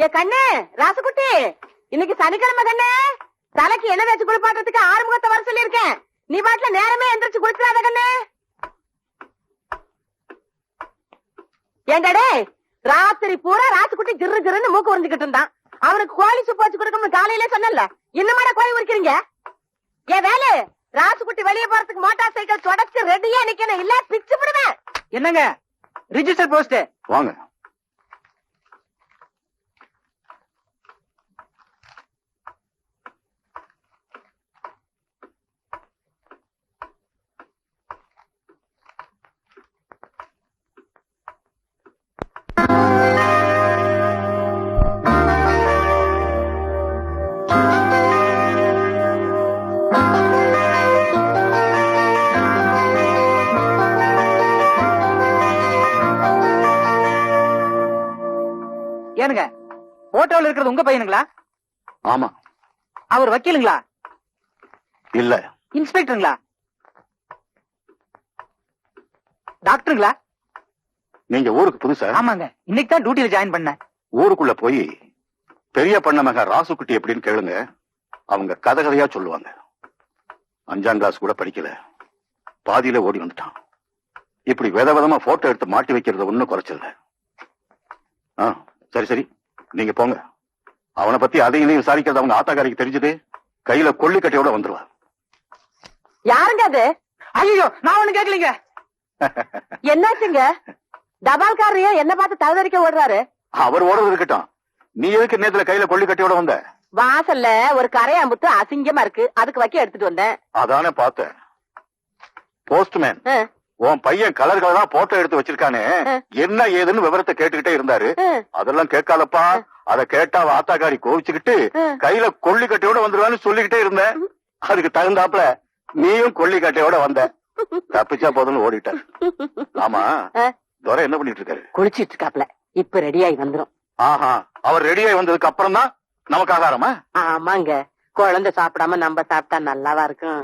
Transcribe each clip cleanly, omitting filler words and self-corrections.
ஏ கண்ணு ராசுகுட்டி, இன்னைக்கு சனிக்கிழமை கண்ணு, தலைக்கு என்ன வச்சு குளிப்பாட்டுறதுக்கு ஆறுமுகத்தை வர சொல்லியிருக்கேன். நீ பாட்டுல நேரமே எந்திரிச்சு குளிச்சிடாத கண்ணு. ஏண்டடே, ராத்திரி பூரா ராசுகுட்டி கிரு கிருன்னு மூக்கு உறிஞ்சுக்கிட்டு இருந்தான். அவனுக்கு கோழி சுப்பு வச்சு கொடுக்கணும்னு காலையில சொன்னல, இன்னுமாட கோழி உரிக்கிறீங்க? ஏன் வேலை, ராசுகுட்டி வெளியே போறதுக்கு மோட்டார் சைக்கிள் தொடச்சு ரெடியா நிக்கணும், இல்ல பிச்சு விடுவேன். என்னங்க ரிஜிஸ்டர் போஸ்ட் வாங்க. ஏனுங்க போட்டோல இருக்கிறது உங்க பையனுங்களா? ஆமா. அவர் வக்கீலுங்களா? இல்ல. இன்ஸ்பெக்டருங்களா? டாக்டருங்களா? நீங்க ஊருக்கு புதுசா? ஆமாங்க, இன்னைக்கு தான் டியூட்டில ஜாயின் பண்ணேன். ஊருக்குள்ள போய் பெரிய பண்ண மக ராசுக்குட்டி எப்படின்னு கேளுங்க, அவங்க கதை கதையா சொல்லுவாங்க. 5ஆம் கிளாஸ் கூட படிக்கல, பாதியில ஓடி வந்துட்டான். இப்படி விதவிதமா போட்டோ எடுத்து மாட்டி வைக்கிறது ஒன்னும் குறைச்சல. சரி சரி, நீங்க போங்க. அவனை பத்தி அதையும் விசாரிக்கிறது அவங்க ஆத்தாக்காரிக்கு தெரிஞ்சது, கையில கொள்ளிக்கட்டையோட வந்துருவா. யாருங்க அது? ஐயோ, நான் ஒண்ணு கேட்கலீங்க. என்னாச்சுங்க? தபால்காரையா என்ன பார்த்து தகுதறிக்க ஓடுறாரு? அவர் ஓடுறது இருக்கட்டும், நீ எதுக்கு நேத்துல கையில கொள்ளிக்கட்டையோட வந்த? வாசல்ல ஒரு கரையாம்புத்து அசிங்கமா இருக்கு, அதுக்கு வைக்க எடுத்துட்டு வந்தேன். அதானே பார்த்தேன். போஸ்ட்மேன் உன் பையன் கலர் கலரா போட்டோ எடுத்து வச்சிருக்கானே, என்ன ஏதுன்னு விவரத்தை கேட்டுக்கிட்டே இருந்தாரு. அதெல்லாம் கேட்காதப்பா, அத கேட்டா ஆத்தாக்காரி கோவிச்சுக்கிட்டு கையில கொள்ளிக்கட்டையோட வந்துருவான்னு சொல்லிக்கிட்டே இருந்தேன். அதுக்கு தகுந்தாப்புல நீயும் கொள்ளிக்கட்டையோட வந்த. தப்பிச்சா போதும்னு ஓடிட்ட. ஆமா, துரை என்ன பண்ணிட்டு இருக்காரு? குளிச்சிட்டு இருக்காப்ல, இப்ப ரெடியாகி வந்துரும். ஆஹா, அவர் ரெடியாகி வந்ததுக்கு அப்புறம் தான் நமக்கு ஆகாரமா? ஆமாங்க, குழந்தை சாப்பிடாம நம்ம சாப்பிட்டா நல்லாவா இருக்கும்.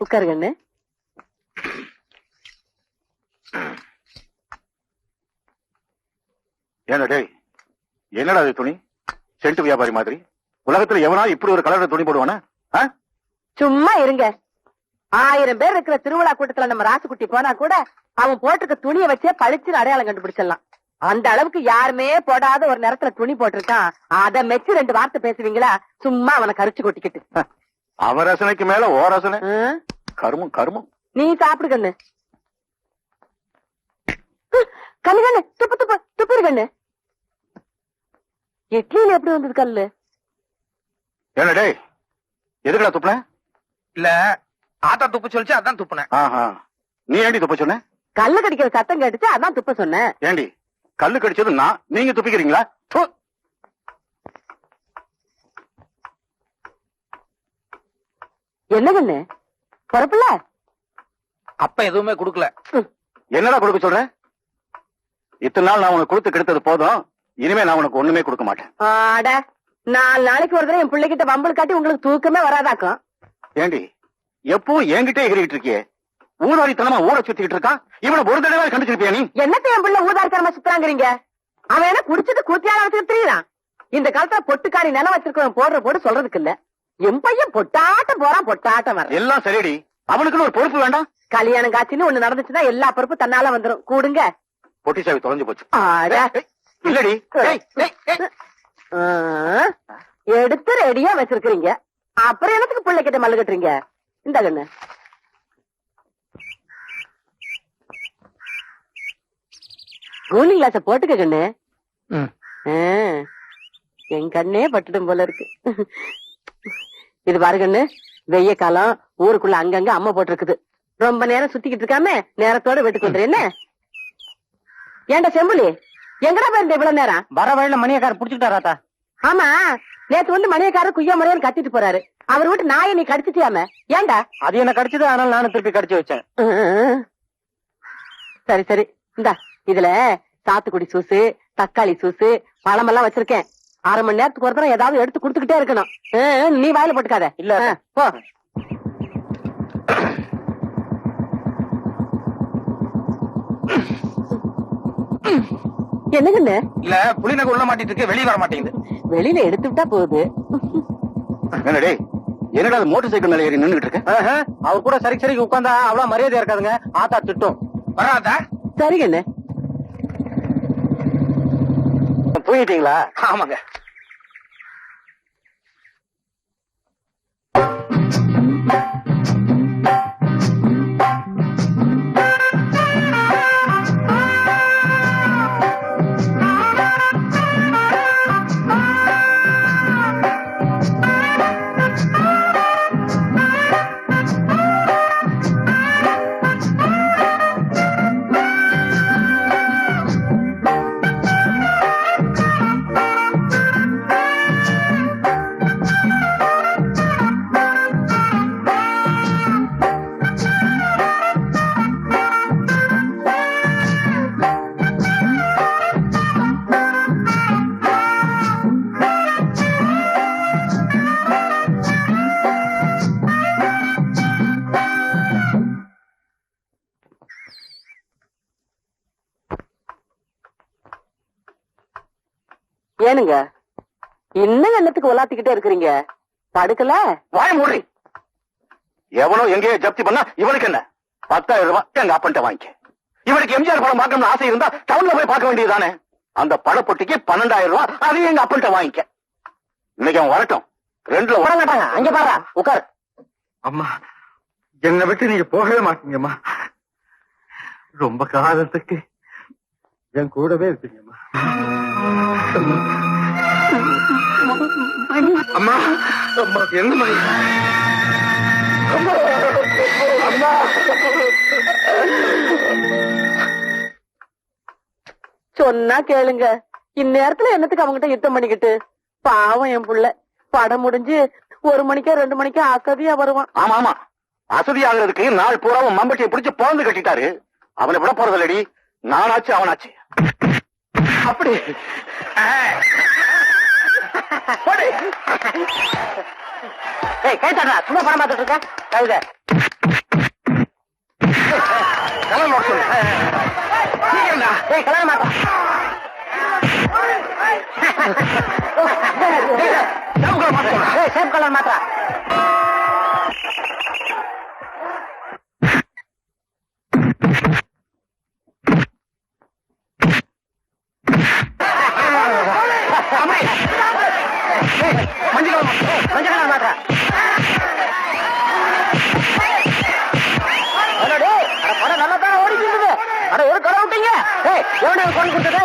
உட்காருங்கண்ணு. என்னடா அது துணி? சென்ட் வியாபாரி மாதிரி உலகத்துல எவனா இப்படி ஒரு கலர்ல துணி போடுவானா? சும்மா இருங்க. 1000 பேர் இருக்கிற திருவிழா கூட்டத்துல நம்ம ராசுக்குட்டி போனா கூட அவன் போட்டிருக்க துணியை வச்சே பளிச்சுன்னு அடையாளம் கண்டுபிடிச்சிடலாம். அந்த அளவுக்கு யாருமே போடாத ஒரு நேரத்துல துணி போட்டிருக்கான். அத மெச்சு 2 வார்த்தை பேசுவீங்களா? சும்மா அவனை கரிச்சு கொட்டிக்கிட்டு. அவன் ரசனைக்கு மேல ஓ ரசனை. கருமம் கருமம். நீ சாப்பிடு கண்ணு. கண்ணு கண்ணு துப்பு துப்பு துப்பிரு கண்ணு. இட்லியில எப்படி வந்தது கல்லு? என்னடே எதுக்குடா துப்புன? இல்ல ஆத்தா துப்பு சொல்லிச்சு, அதான் துப்புனேன். நீ ஏண்டி துப்ப சொன்ன? கல்லு கடிக்கிற சத்தம் கேட்டுச்சு, அதான் துப்ப சொன்னேன். ஏண்டி கல்லு கடிச்சது நான், நீங்க துப்பிக்கிறீங்களா? என்ன கண்ணு பொறப்புல? அப்ப எதுவுமே குடுக்கல. என்னடா கொடுக்க சொல்ற? இத்தனை நாள் நான் உனக்கு கொடுத்து கெடுத்தது போதும். இனிமே நான் உனக்கு ஒண்ணுமே கொடுக்க மாட்டேன். ஆட 4 நாளைக்கு ஒரு தடவை என் பிள்ளைகிட்ட வம்பல் காட்டி உங்களுக்கு தூக்கமே வராதாக்கும். ஏண்டி எப்பவும் என்கிட்டே எகிரிட்டு இருக்கியே? ஊதாரித்தனமா ஊரை சுத்திக்கிட்டு இருக்கான். இவனை ஒரு தடவை கண்டுச்சிருப்பியா நீ? என்னத்த என் பிள்ளை ஊதாரித்தனமா சுத்துறாங்கிறீங்க? அவன் என்ன குடிச்சிட்டு கூத்தியால வச்சுட்டு தெரியுறான். இந்த காலத்துல பொட்டுக்காரி நிலம் வச்சிருக்கவன் போடுற போட்டு சொல்றதுக்கு இல்ல. என் பையன் பொட்டாட்டம் போறான், பொட்டாட்டம் வர. எல்லாம் சரிடி, அவனுக்குன்னு ஒரு பொறுப்பு வேண்டாம்? கல்யாணம் காட்சின்னு ஒண்ணு நடந்துச்சுன்னா எல்லா பொறுப்பு தன்னால வந்துரும். கூடுங்க. பொட்டி சாவி தொலைஞ்சு போச்சு. ஆட இல்லடி, எடுத்து ரெடியா வச்சிருக்கீங்க. அப்புறம் எனக்கு பிள்ளை கிட்ட மல்லு கட்டுறீங்க. இந்த கண்ணு கூலிங் கிளாஸ போட்டுக்க கண்ணு. என் கண்ணே பட்டுடும் போல இருக்கு. இது பாரு கண்ணு, வெய்ய காலம், ஊருக்குள்ள அங்கங்க அம்மா போட்டிருக்குது. ரொம்ப நேரம் சுத்திக்கிட்டு இருக்காம நேரத்தோட வீட்டுக்கு வந்துரு. என்ன ஏண்டா செம்புலி, எங்கடா போயிருந்த இவ்வளவு நேரம்? வர வழியில மணியக்காரர் புடிச்சுட்டாராத்தா? ஆமா, நேத்து வந்து மணியக்காரர் குய்யா முறையான்னு கத்திட்டு போறாரு. அவர் வீட்டு நாயை நீ கடிச்சிட்டியாம? ஏண்டா? அது என்ன கடிச்சது, அதனால நானும் திருப்பி கடிச்சு வச்சேன். சரி சரி, இந்தா இதுல சாத்துக்குடி சூசு, தக்காளி சூசு, பழமெல்லாம் வச்சிருக்கேன். 1/2 மணி நேரத்துக்கு ஒரு தடவை ஏதாவது எடுத்து குடுத்துக்கிட்டே இருக்கணும். நீ வாயில போட்டுக்காத. இல்ல போ. என்னங்கண்ணு? இல்ல புளிநகை உள்ள மாட்டிட்டு இருக்கு, வெளியே வர மாட்டேங்குது. வெளியில எடுத்து விட்டா போகுது. என்னடே, என்னடா மோட்டர் சைக்கிள் மேல ஏறி நின்னுட்டு இருக்க? அவர் கூட சரி சரிக்கு உட்கார்ந்தா அவ்வளவு மரியாதை இருக்காதுங்க. ஆத்தா திட்டும். வராதா? சரிங்கண்ணு. தூங்கிட்டீங்களா? ஆமாங்க. ஏனுங்க இன்னும் என்னத்துக்கு உலாத்திக்கிட்டே இருக்கிறீங்க? படுக்கல? வாய மூடி. எவனோ எங்கேயோ ஜப்தி பண்ணா இவனுக்கு என்ன? 10,000 ரூபாய் எங்க அப்பன்ட்ட வாங்கிக்க. இவனுக்கு எம்ஜிஆர் படம் பார்க்கணும்னு ஆசை இருந்தா டவுன்ல போய் பார்க்க வேண்டியதுதானே? அந்த படப்பொட்டிக்கு 12,000 ரூபாய், அதையும் எங்க அப்பன்ட்ட வாங்கிக்க. இன்னைக்கு அவன் வரட்டும். 2ல வர மாட்டாங்க. அங்க பாரு, உட்காரு. அம்மா, என்னை விட்டு நீங்க போகவே மாட்டீங்கம்மா. ரொம்ப காலத்துக்கு என் கூடவே இருப்பீங்கம்மா. அம்மா, அம்மா, என்னம்மா? அம்மா, அம்மா. சொன்னா கேளுங்க. இந்நேரத்துல என்னத்துக்கு அவங்ககிட்ட யுத்தம் பண்ணிக்கிட்டு? பாவம் என் புள்ள. படம் முடிஞ்சு 1 மணிக்கோ 2 மணிக்கோ அக்கதியா வருவான். ஆமா ஆமா, அசதி ஆகிறதுக்கு நாள் பூராவும் மம்பட்டியை பிடிச்சு போந்து கட்டிட்டாரு. அவனை விட போறதில்லடி. நானாச்சு அவனாச்சு. அப்படி கைத்தாடா, சும்மா படம் பார்த்துட்டு இருக்க கழுத. கலர் நோட் சொல்லு. கல்யாணம் மாட்டா. சேம் கலர் மாட்டா. மஞ்சள் மாட்டா. படம் நல்லா தானே ஓடிட்டு இருக்குது. அட ஒரு கடை விட்டீங்க. எவனை கொண்டு கொடுத்தது?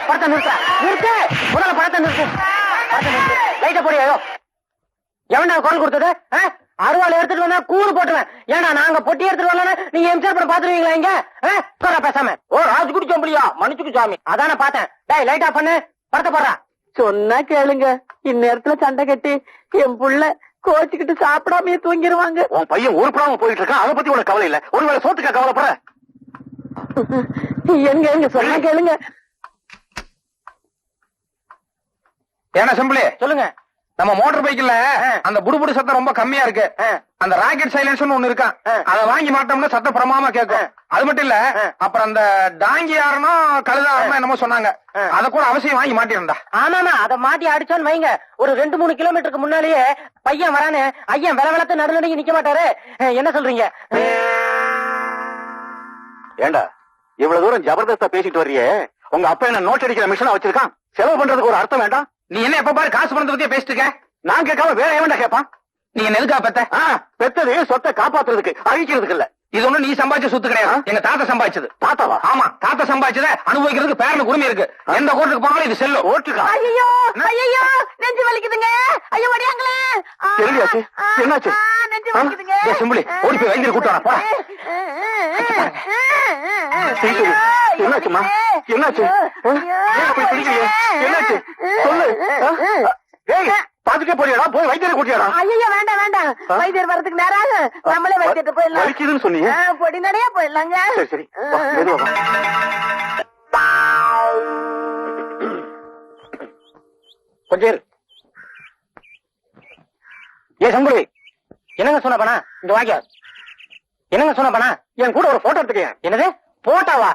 படத்தை நிறுத்த நிறுத்து. முதல்ல படத்தை நிறுத்து. படத்தை நிறுத்து. லைட்ட போடியோ. எவனா கொண்டு கொடுத்தது? அருவாள் எடுத்துட்டு வந்தா கூறு போட்டுவேன். ஏன்னா நாங்க பொட்டி எடுத்துட்டு வரல, நீங்க எம்ஜிஆர் படம் பாத்துருவீங்களா? இங்க பேசாம ஓ ராஜ்குடி சொம்பலியா மன்னிச்சுக்கு சாமி. அதான பார்த்தேன். டேய் லைட்டா பண்ணு, படத்தை போடுறா. சொன்னா கேளுங்க. இந்நேரத்துல சண்டை கட்டி என் புள்ள கோச்சுக்கிட்டு சாப்பிடாமயே தூங்கிடுவாங்க. உன் பையன் உருப்படாம போயிட்டு இருக்கான், அதை பத்தி உனக்கு கவலை இல்ல. ஒருவேளை சோத்துக்கா கவலைப்பட? எங்க சொன்னா கேளுங்க. ஏன்னா சிம்பிளி சொல்லுங்க. நம்ம மோட்டார் பைக்ல அந்த புடுபுடு சத்தம் ரொம்ப கம்மியா இருக்கு. அந்த ராக்கெட் சைலன்ஸ் ஒண்ணு இருக்கான், அதை வாங்கி மாட்டோம்னா சத்தம் பிரமாமா கேட்கும். அது மட்டும் இல்ல, அப்புறம் அந்த டாங்கி யாருன்னா கழுதாருன்னா என்னமோ சொன்னாங்க, அத கூட அவசியம் வாங்கி மாட்டிருந்தா. ஆமாமா, அத மாட்டி அடிச்சோன்னு வைங்க, ஒரு 2-3 கிலோமீட்டருக்கு முன்னாலேயே பையன் வரானு ஐயன் விளவளத்து நடுநடுங்கி நிக்க மாட்டாரு. என்ன சொல்றீங்க? ஏண்டா இவ்வளவு தூரம் ஜபர்தஸ்தா பேசிட்டு வர்றியே, உங்க அப்பா என்ன நோட் அடிக்கிற மிஷினா வச்சிருக்கான்? செலவு பண்றதுக்கு ஒரு அர்த்தம் வேண்டாம்? நீ என்ன எப்ப பாரு காசு பணத்தை பத்தியே பேசிட்டு இருக்க? நான் கேட்காம வேற எவன்டா கேட்பான்? நீ என்ன எதுக்கா பெத்த? பெத்தது சொத்தை காப்பாத்துறதுக்கு, அழிக்கிறதுக்கு இல்ல. இது ஒண்ணு நீ சம்பாதிச்ச சொத்து கிடையாது, எங்க தாத்தா சம்பாதிச்சது. தாத்தாவா? ஆமா, தாத்தா சம்பாதிச்சத அனுபவிக்கிறதுக்கு பேரனுக்கு உரிமை இருக்கு. எந்த கோர்ட்டுக்கு போனாலும் இது செல்லும். ஓட்டுக்கா? ஐயோ ஐயோ, நெஞ்சு வலிக்குதுங்க. ஐயோ வடியாங்களே. தெரியாச்சு, என்னாச்சு? நெஞ்சு வலிக்குதுங்க. சிம்பிளி ஓடி போய் வைத்தியர் கூட்டு வர போற. என்னாச்சுமா? என்னாச்சு? என்னாச்சு சொல்லு. பாத்துட்டே போறியாடா? போய் வைத்தியரை கூட்டியாடா? ஐயோ வேண்டாம் வேண்டாம், வைத்தியர் வரதுக்கு நேரம், நம்மளே வைத்தியத்தை போயிடலாம். வலிக்குதுன்னு சொன்னீங்க. பொடி நடையா போயிடலாங்க. சரி சரி, மெதுவா வா. கொஞ்சம் ஏ சம்பளி, என்னங்க சொன்ன பண்ணா? இந்த வாக்கியா என்னங்க சொன்ன பண்ணா? என் கூட ஒரு போட்டோ எடுத்துக்க. என்னது போட்டோவா?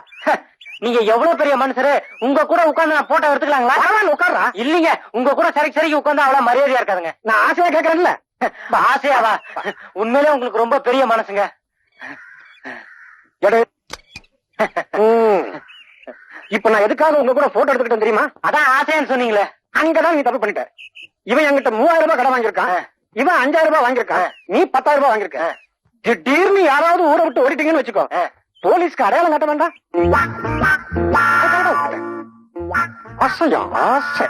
நீங்க எவ்வளவு பெரிய மனுஷரு, உங்க கூட உட்கார்ந்து நான் போட்டோ எடுத்துக்கலாங்களா? உட்கார்றா. இல்லீங்க, உங்க கூட சரிக்கு உட்கார்ந்து அவ்வளவு மரியாதையா இருக்காதுங்க. நான் ஆசையா கேட்கறேன்ல. ஆசையாவா? உண்மையிலே உங்களுக்கு ரொம்ப பெரிய மனசுங்க. இப்ப நான் எதுக்காக உங்க கூட போட்டோ எடுத்துக்கிட்டேன் தெரியுமா? அதான் ஆசையான்னு சொன்னீங்களே, அங்கதான் நீ தப்பு பண்ணிட்ட. இவன் என்கிட்ட 3000 ரூபாய் கடன் வாங்கியிருக்கான், இவன் 5000 ரூபாய் வாங்கியிருக்கான், நீ 10,000 ரூபாய் வாங்கியிருக்க. திடீர்னு யாராவது ஊரை விட்டு ஓடிட்டீங்கன்னு வச்சுக்கோ, போலீஸ்க்கு அடையாளம் காட்ட வேண்டாம். ஆசையா ஆசை.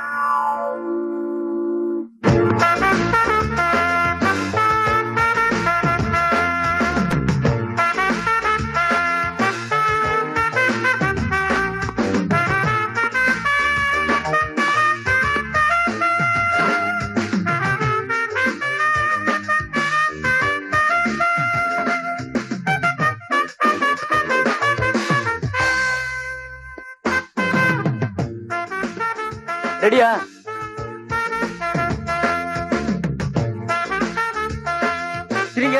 ரெடியா? சரிங்க.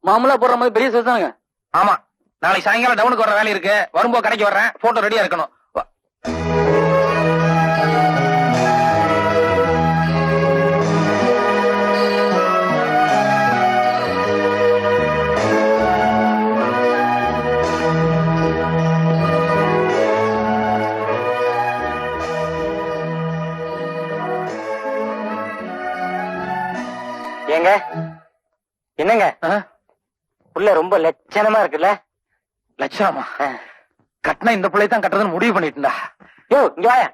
மாமூலா போடுற மாதிரி பெரிய சைஸ். ஆமா, நாளைக்கு சாயங்காலம் டவுனுக்கு வர வேலை இருக்கு, வரும்போது கடைக்கு வர்றேன், போட்டோ ரெடியா இருக்கணும். ஏங்க என்னங்க புள்ள ரொம்ப லட்சணமா இருக்குல்ல? லட்சணமா? கட்டினா இந்த பிள்ளை தான் கட்டுறதுன்னு முடிவு பண்ணிட்டுண்டா. யோ இங்க வாய.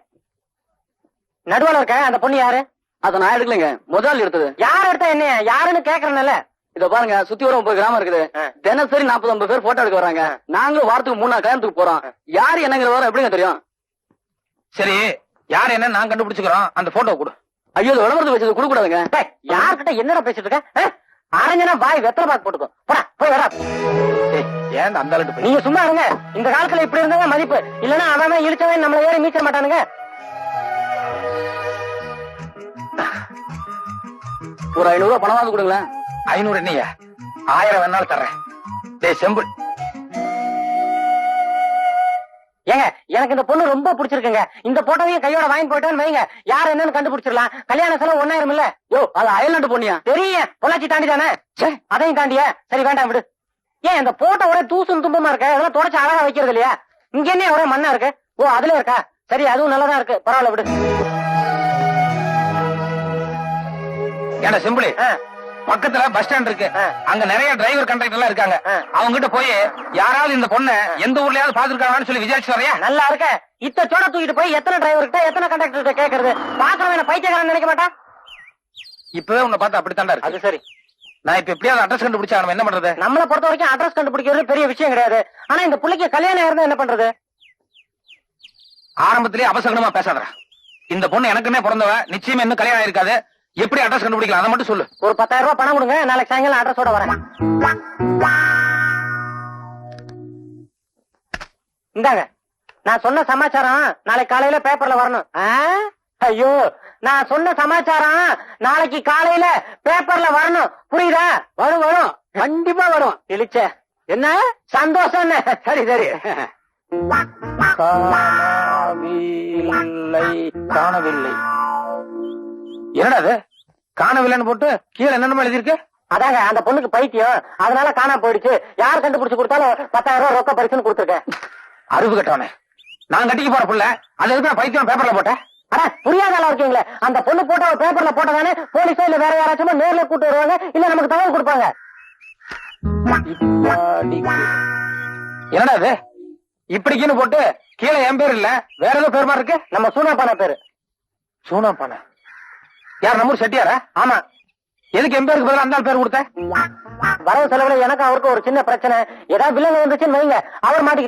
நடுவால இருக்க அந்த பொண்ணு யாரு? அத நான் எடுக்கலைங்க, முதல் எடுத்தது. யார் எடுத்தா என்ன? யாருன்னு கேக்குறேன்ல. இத பாருங்க, சுத்தி வர 30 கிராமம் இருக்குது, தினசரி 40-50 பேர் போட்டோ எடுக்க வராங்க. நாங்களும் வாரத்துக்கு 3 நாள் கல்யாணத்துக்கு போறோம். யாரு என்னங்கிற வர எப்படிங்க தெரியும்? சரி, யார் என்ன நான் கண்டுபிடிச்சுக்கிறோம், அந்த போட்டோ கொடு. ஐயோ, விளம்பரத்துக்கு வச்சது கொடுக்க கூடாதுங்க. யார்கிட்ட என்னடா பேசிட்டு இருக்க? அரஞ்சனா பாய் வெத்தலை பாக்கு போட்டுக்கோ, போடா போய் வரா. ஏன் அந்த அளவுக்கு நீங்க சும்மா இருங்க. இந்த காலத்துல இப்படி இருந்தாங்க மதிப்பு, இல்லன்னா அவன் இழுச்சவன் நம்மள ஏறி மீச்ச மாட்டானுங்க. ஒரு 500 ரூபாய் பணமாவது கொடுங்களேன். 500 என்னையா? 1000 வேணாலும் தர்றேன். டேய் செம்பு, ஏங்க எனக்கு இந்த பொண்ணு ரொம்ப பிடிச்சிருக்குங்க. இந்த போட்டோவையும் கையோட வாங்கி போயிட்டான்னு வைங்க, யார் என்னன்னு கண்டுபிடிச்சிடலாம். கல்யாண செலவு 1000 இல்ல. யோ அது அயல்நாட்டு பொண்ணியா? தெரியும், பொள்ளாச்சி தாண்டி தானே. அதையும் தாண்டியா? சரி வேண்டாம் விடு. ஏன் இந்த போட்டோ ஒரே தூசும் தும்பமா இருக்க, அதெல்லாம் தொடச்சு அழகா வைக்கிறது இல்லையா? இங்க என்ன ஒரே மண்ணா இருக்கு? ஓ அதுல இருக்கா? சரி அதுவும் நல்லதா இருக்கு, பரவாயில்ல விடு. ஏன்னா சிம்பிளி, பக்கத்துல பஸ் ஸ்டாண்ட் இருக்கு, அங்க நிறைய டிரைவர் கண்டக்டர் எல்லாம் இருக்காங்க. அவங்க கிட்ட போய் யாராவது இந்த பொண்ணு எந்த ஊர்லயாவது பாத்துருக்காங்கன்னு சொல்லி விசாரிச்சு வரையா? நல்லா இருக்க. இத்த சோட தூக்கிட்டு போய் எத்தனை டிரைவர் கிட்ட எத்தனை கண்டக்டர் கிட்ட கேக்குறது? பாக்குறவன் பைத்தியக்காரன் நினைக்க மாட்டான். இப்பவே உன்னை பார்த்தா அப்படித்தாண்டா இருக்கு. அது சரி, நான் இப்ப எப்படியாவது அட்ரஸ் கண்டுபிடிச்சா நம்ம என்ன பண்றது? நம்மளை பொறுத்த வரைக்கும் அட்ரஸ் கண்டுபிடிக்கிறது பெரிய விஷயம் கிடையாது. ஆனா இந்த பிள்ளைக்கு கல்யாணம் இருந்தா என்ன பண்றது? ஆரம்பத்திலேயே அபசகனமா பேசாத. இந்த பொண்ணு எனக்குன்னே பிறந்தவ, நிச்சயமா இன்னும் கல்யாணம் ஆயிருக்காது. எப்படி அட்ரஸ் கண்டுபிடிக்கலாம் அதை மட்டும் சொல்லு. ஒரு 10,000 ரூபாய் பணம் கொடுங்க, நாளைக்கு சாயங்காலம் அட்ரஸோட வரேன். இந்தாங்க, நான் சொன்ன சமாச்சாரம் நாளைக்கு காலையில பேப்பர்ல வரணும். ஐயோ, நான் சொன்ன சமாச்சாரம் நாளைக்கு காலையில பேப்பர்ல வரணும், புரியுதா? வரும் வரும், கண்டிப்பா வரும். இழிச்ச என்ன சந்தோஷம். சரி சரி. காணவில்லை. என்னடா அது காணவில்லைன்னு போட்டு கீழே என்னென்ன எழுதிருக்கு? அதாங்க அந்த பொண்ணுக்கு பைத்தியம், அதனால காணாம போயிடுச்சு. யார் கண்டுபிடிச்சு கொடுத்தாலும் 10,000 ரூபாய் ரொக்க பரிசுன்னு கொடுத்துருக்கேன். அறிவு கட்டவனே, நான் கட்டிக்க போற புள்ள அது எதுக்கு நான் பைத்தியம் பேப்பர்ல போட்டேன்? அட புரியாதால இருக்கீங்களே, அந்த பொண்ணு போட்டோ பேப்பர்ல போட்டதானே போலீஸோ இல்ல வேற யாராச்சும் நேர்ல கூட்டு வருவாங்க, இல்ல நமக்கு தகவல் கொடுப்பாங்க. என்னடா அது இப்படிக்குன்னு போட்டு கீழே என் பேர் இல்ல வேற ஏதோ பேர் மாதிரி இருக்கு. நம்ம சூனாப்பான பேரு. சூனாப்பான யார்? நம்ம செட்டியாரா? ஆமா. எதுக்கு என் பேருக்கு பதிலா அந்த பேர் கொடுத்த? வரவு செலவுல எனக்கு அவருக்கு ஒரு சின்ன பிரச்சனை, ஏதாவது வில்லங்க வந்துச்சுன்னு வைங்க, அவர் மாட்டிக்கிட்டோம்.